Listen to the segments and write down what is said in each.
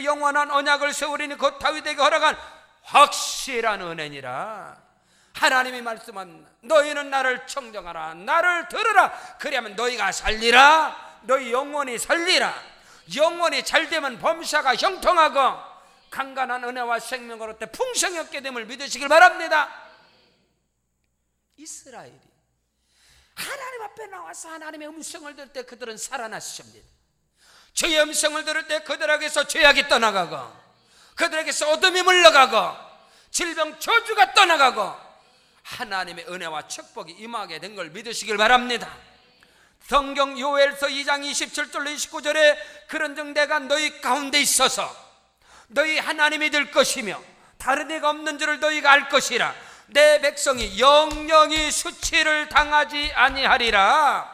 영원한 언약을 세우리니 곧 다윗에게 허락한 확실한 은혜니라. 하나님이 말씀합니다. 너희는 나를 청정하라, 나를 들으라. 그리하면 너희가 살리라. 너희 영원히 살리라. 영원히 잘되면 범사가 형통하고 강간한 은혜와 생명을 얻되 풍성히 얻게 됨을 믿으시길 바랍니다. 이스라엘이 하나님 앞에 나와서 하나님의 음성을 들을 때 그들은 살아났습니다. 주의 음성을 들을 때 그들에게서 죄악이 떠나가고, 그들에게서 어둠이 물러가고, 질병 저주가 떠나가고, 하나님의 은혜와 축복이 임하게 된 걸 믿으시길 바랍니다. 성경 요엘서 2장 27절로 29절에 그런즉 내가 너희 가운데 있어서 너희 하나님이 될 것이며 다른 이가 없는 줄을 너희가 알 것이라. 내 백성이 영영이 수치를 당하지 아니하리라.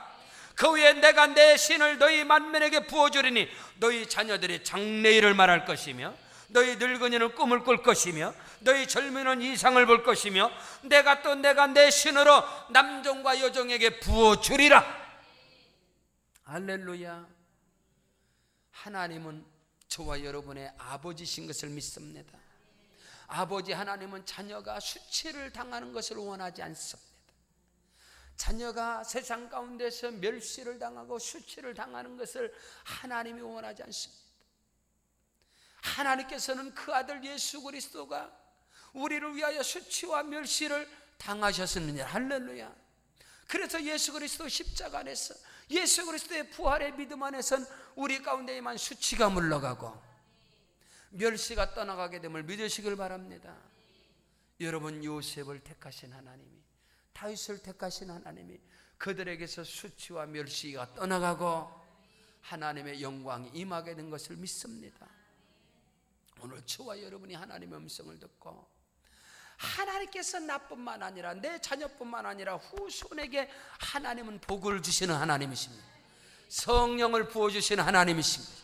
그 후에 내가 내 신을 너희 만민에게 부어주리니 너희 자녀들이 장래일을 말할 것이며 너희 늙은이는 꿈을 꿀 것이며 너희 젊은이는 이상을 볼 것이며 내가 내 신으로 남종과 여종에게 부어주리라. 할렐루야. 하나님은 저와 여러분의 아버지신 것을 믿습니다. 아버지 하나님은 자녀가 수치를 당하는 것을 원하지 않습니다. 자녀가 세상 가운데서 멸시를 당하고 수치를 당하는 것을 하나님이 원하지 않습니다. 하나님께서는 그 아들 예수 그리스도가 우리를 위하여 수치와 멸시를 당하셨느냐. 할렐루야. 그래서 예수 그리스도 십자가 안에서 예수 그리스도의 부활의 믿음 안에선 우리 가운데에만 수치가 물러가고 멸시가 떠나가게 됨을 믿으시길 바랍니다. 여러분, 요셉을 택하신 하나님이, 다윗을 택하신 하나님이 그들에게서 수치와 멸시가 떠나가고 하나님의 영광이 임하게 된 것을 믿습니다. 오늘 저와 여러분이 하나님의 음성을 듣고 하나님께서 나뿐만 아니라 내 자녀뿐만 아니라 후손에게 하나님은 복을 주시는 하나님이십니다. 성령을 부어주시는 하나님이십니다.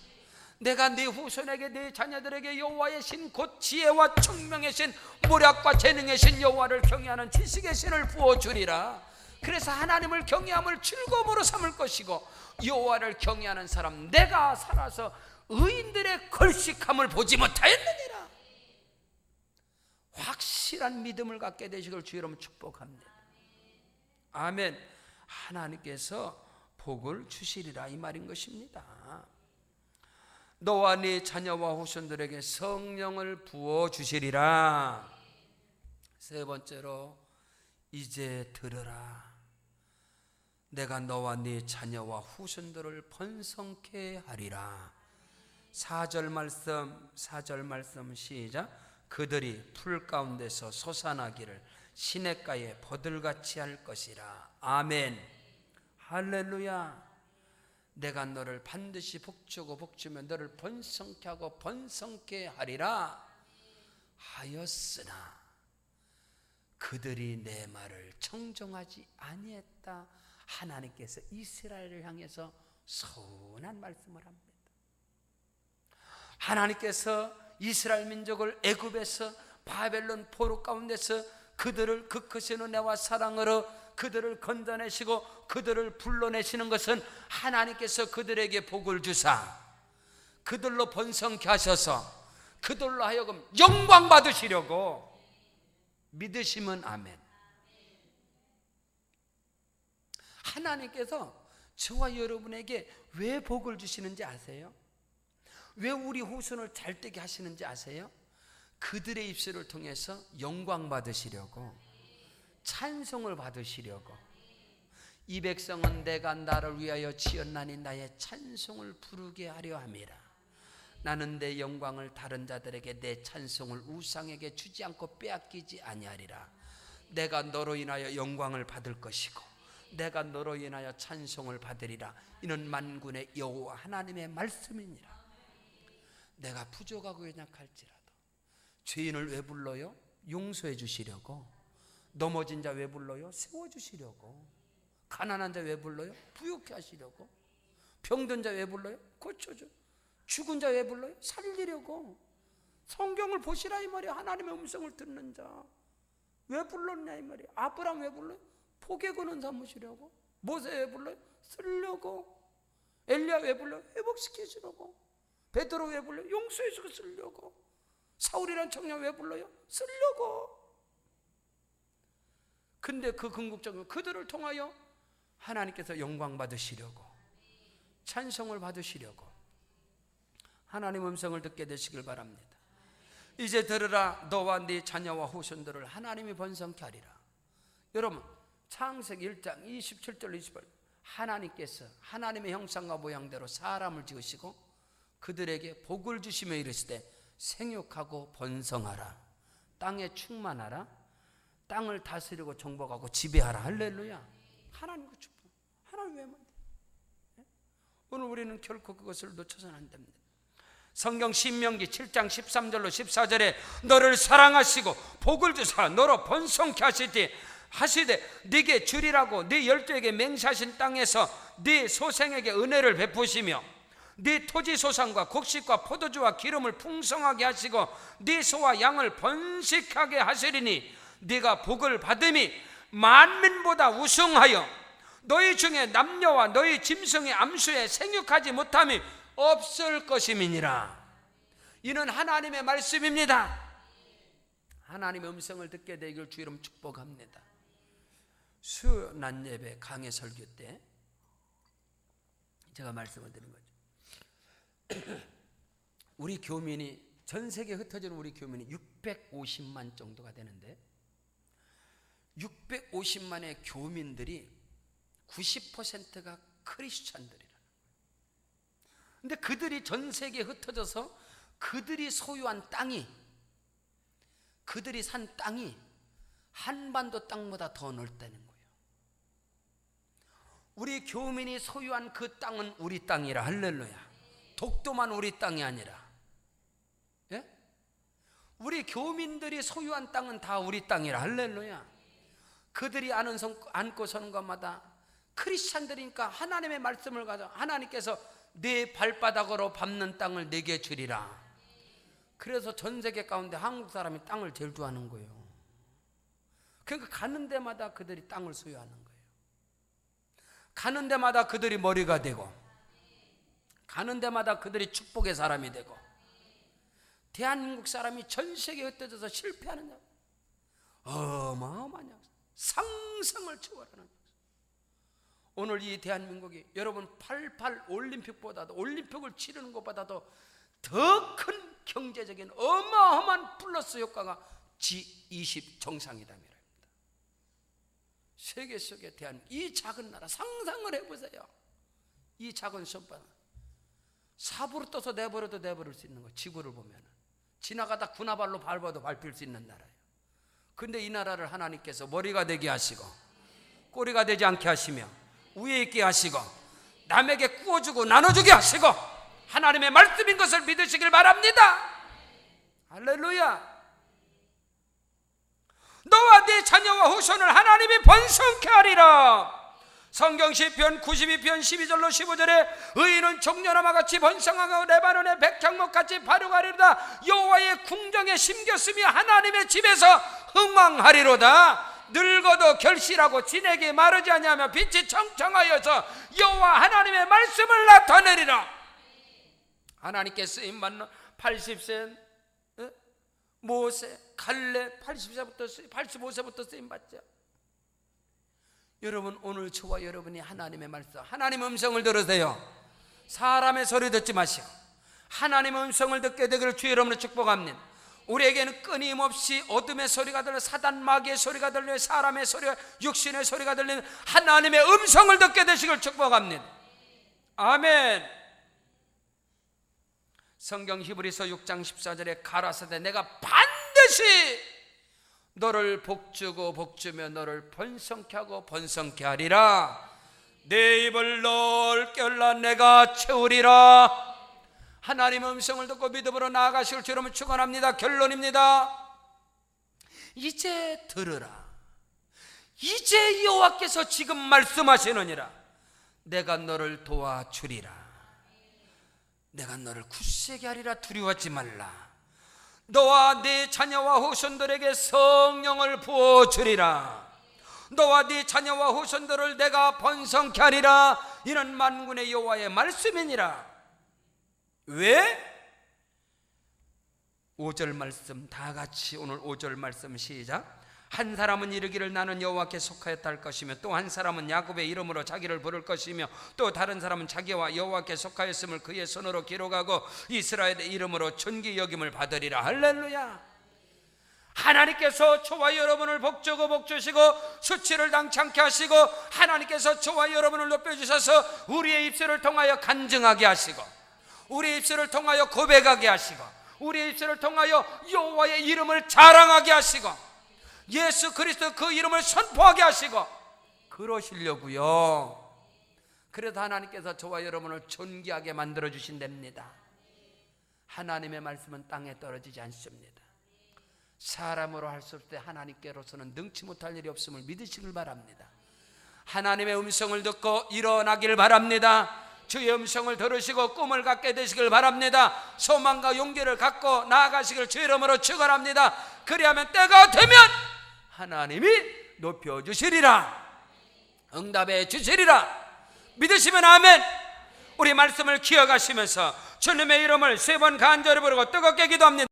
내가 네 후손에게, 네 자녀들에게 여호와의 신 곧 지혜와 총명의 신, 모략과 재능의 신 여호와를 경외하는 지식의 신을 부어주리라. 그래서 하나님을 경외함을 즐거움으로 삼을 것이고 여호와를 경외하는 사람, 내가 살아서 의인들의 걸식함을 보지 못하였느니라. 확실한 믿음을 갖게 되시길 주 여러분 축복합니다. 아멘. 하나님께서 복을 주시리라 이 말인 것입니다. 너와 네 자녀와 후손들에게 성령을 부어 주시리라. 세 번째로, 이제 들으라. 내가 너와 네 자녀와 후손들을 번성케 하리라. 4절 말씀 시작. 그들이 풀 가운데서 솟아나기를 시냇가에 버들같이 할 것이라. 아멘. 할렐루야. 내가 너를 반드시 복주고 복주며 너를 번성케 하고 번성케 하리라 하였으나 그들이 내 말을 청종하지 아니했다. 하나님께서 이스라엘을 향해서 서운한 말씀을 합니다. 하나님께서 이스라엘 민족을 애굽에서 바벨론 포로 가운데서 그들을 그 크신 은혜와 사랑으로 그들을 건져내시고 그들을 불러내시는 것은 하나님께서 그들에게 복을 주사 그들로 번성케 하셔서 그들로 하여금 영광 받으시려고 믿으시면 아멘. 하나님께서 저와 여러분에게 왜 복을 주시는지 아세요? 왜 우리 후손을 잘되게 하시는지 아세요? 그들의 입술을 통해서 영광 받으시려고, 찬송을 받으시려고. 이 백성은 내가 나를 위하여 지었나니 나의 찬송을 부르게 하려 함이라. 나는 내 영광을 다른 자들에게, 내 찬송을 우상에게 주지 않고 빼앗기지 아니하리라. 내가 너로 인하여 영광을 받을 것이고 내가 너로 인하여 찬송을 받으리라. 이는 만군의 여호와 하나님의 말씀이니라. 내가 부족하고 연약할지라도 죄인을 왜 불러요? 용서해 주시려고. 넘어진 자 왜 불러요? 세워주시려고. 가난한 자 왜 불러요? 부유케 하시려고. 병든 자 왜 불러요? 고쳐줘. 죽은 자 왜 불러요? 살리려고. 성경을 보시라 이 말이야. 하나님의 음성을 듣는 자 왜 불렀냐 이 말이야. 아브라함 왜 불러요? 복의 근원 삼으시려고. 모세 왜 불러요? 쓰려고. 엘리야 왜 불러요? 회복시키시려고. 베드로 왜 불러요? 용서해 주고 쓰려고. 사울이란 청년 왜 불러요? 쓰려고. 근데 그 궁극적으로 그들을 통하여 하나님께서 영광 받으시려고, 찬송을 받으시려고 하나님 음성을 듣게 되시길 바랍니다. 이제 들으라, 너와 네 자녀와 후손들을 하나님이 번성케 하리라. 여러분, 창세기 1장 27절 28절, 하나님께서 하나님의 형상과 모양대로 사람을 지으시고 그들에게 복을 주시며 이르시되 생육하고 번성하라, 땅에 충만하라, 땅을 다스리고 정복하고 지배하라. 할렐루야. 하나님의 축복. 하나님 왜 만들어요? 오늘 우리는 결코 그것을 놓쳐서는 안 됩니다. 성경 신명기 7장 13절로 14절에 너를 사랑하시고 복을 주사 너로 번성케 하시되 네게 주리라고 네 열조에게 맹세하신 땅에서 네 소생에게 은혜를 베푸시며 네 토지 소산과 곡식과 포도주와 기름을 풍성하게 하시고 네 소와 양을 번식하게 하시리니 네가 복을 받음이 만민보다 우승하여 너희 중에 남녀와 너희 짐승의 암수에 생육하지 못함이 없을 것임이니라. 이는 하나님의 말씀입니다. 하나님의 음성을 듣게 되기를 주 이름 축복합니다. 수요 낮 예배 강해 설교 때 제가 말씀을 드린 거죠. 우리 교민이, 전 세계에 흩어지는 우리 교민이 650만 정도가 되는데 650만의 교민들이 90%가 크리스찬들이라. 근데 그들이 전 세계에 흩어져서 그들이 소유한 땅이, 그들이 산 땅이 한반도 땅보다 더 넓다는 거예요. 우리 교민이 소유한 그 땅은 우리 땅이라. 할렐루야. 독도만 우리 땅이 아니라, 예? 우리 교민들이 소유한 땅은 다 우리 땅이라. 할렐루야. 그들이 안고 서는 것마다 크리스찬들이니까 하나님의 말씀을 가져 하나님께서 내 발바닥으로 밟는 땅을 내게 주리라. 그래서 전 세계 가운데 한국 사람이 땅을 제일 좋아하는 거예요. 그러니까 가는 데마다 그들이 땅을 소유하는 거예요. 가는 데마다 그들이 머리가 되고, 가는 데마다 그들이 축복의 사람이 되고, 대한민국 사람이 전 세계에 흩어져서 실패하느냐, 어마어마하냐, 상상을 초월하는. 오늘 이 대한민국이 여러분 88 올림픽보다도, 올림픽을 치르는 것보다도 더 큰 경제적인 어마어마한 플러스 효과가 G20 정상회담이랍니다. 세계 속의 대한민국, 이 작은 나라 상상을 해보세요. 이 작은 손바닥 삽으로 떠서 내버려도 내버릴 수 있는 거. 지구를 보면 지나가다 군화발로 밟아도 밟힐 수 있는 나라예요. 근데 이 나라를 하나님께서 머리가 되게 하시고 꼬리가 되지 않게 하시며 위에 있게 하시고 남에게 구워주고 나눠주게 하시고 하나님의 말씀인 것을 믿으시길 바랍니다. 할렐루야. 너와 네 자녀와 후손을 하나님이 번성케 하리라. 성경 시편 92편 12절로 15절에 의인은 종려나무 같이 번성하고 레바논의 백향목같이 발육하리로다. 여호와의 궁정에 심겼으며 하나님의 집에서 흥왕하리로다. 늙어도 결실하고 진에게 마르지 아니하며 빛이 청청하여서 여호와 하나님의 말씀을 나타내리라. 하나님께 쓰임받는 80세 모세, 갈렙 80세부터 85세부터 쓰임받죠. 여러분, 오늘 저와 여러분이 하나님의 말씀, 하나님의 음성을 들으세요. 사람의 소리 듣지 마시고 하나님의 음성을 듣게 되기를 주 여러분을 축복합니다. 우리에게는 끊임없이 어둠의 소리가 들려, 사단 마귀의 소리가 들려, 사람의 소리가, 육신의 소리가 들리는 하나님의 음성을 듣게 되시길 축복합니다. 아멘. 성경 히브리서 6장 14절에 가라사대 내가 반드시 너를 복주고 복주며 너를 번성케 하고 번성케 하리라. 내 입을 넓게 열라 내가 채우리라. 하나님의 음성을 듣고 믿음으로 나아가시길 주 여러분 축원합니다. 결론입니다. 이제 들으라. 이제 여호와께서 지금 말씀하시느니라. 내가 너를 도와주리라. 내가 너를 굳세게 하리라. 두려워하지 말라. 너와 네 자녀와 후손들에게 성령을 부어주리라. 너와 네 자녀와 후손들을 내가 번성케 하리라. 이는 만군의 여호와의 말씀이니라. 왜? 5절 말씀 다 같이 오늘 5절 말씀 시작. 한 사람은 이르기를 나는 여호와께 속하였다 할 것이며 또 한 사람은 야곱의 이름으로 자기를 부를 것이며 또 다른 사람은 자기와 여호와께 속하였음을 그의 손으로 기록하고 이스라엘의 이름으로 존귀 여김을 받으리라. 할렐루야. 하나님께서 저와 여러분을 복주고 복주시고 수치를 당찮게 하시고 하나님께서 저와 여러분을 높여주셔서 우리의 입술을 통하여 간증하게 하시고 우리의 입술을 통하여 고백하게 하시고 우리의 입술을 통하여 여호와의 이름을 자랑하게 하시고 예수 그리스도 그 이름을 선포하게 하시고 그러시려고요. 그래서 하나님께서 저와 여러분을 존귀하게 만들어 주신답니다. 하나님의 말씀은 땅에 떨어지지 않습니다. 사람으로 할 수 없을 때 하나님께로서는 능치 못할 일이 없음을 믿으시길 바랍니다. 하나님의 음성을 듣고 일어나길 바랍니다. 주의 음성을 들으시고 꿈을 갖게 되시길 바랍니다. 소망과 용기를 갖고 나아가시길 주의 이름으로 축원합니다. 그리하면 때가 되면 하나님이 높여주시리라. 응답해 주시리라. 믿으시면 아멘. 우리 말씀을 기억하시면서 주님의 이름을 3번 간절히 부르고 뜨겁게 기도합니다.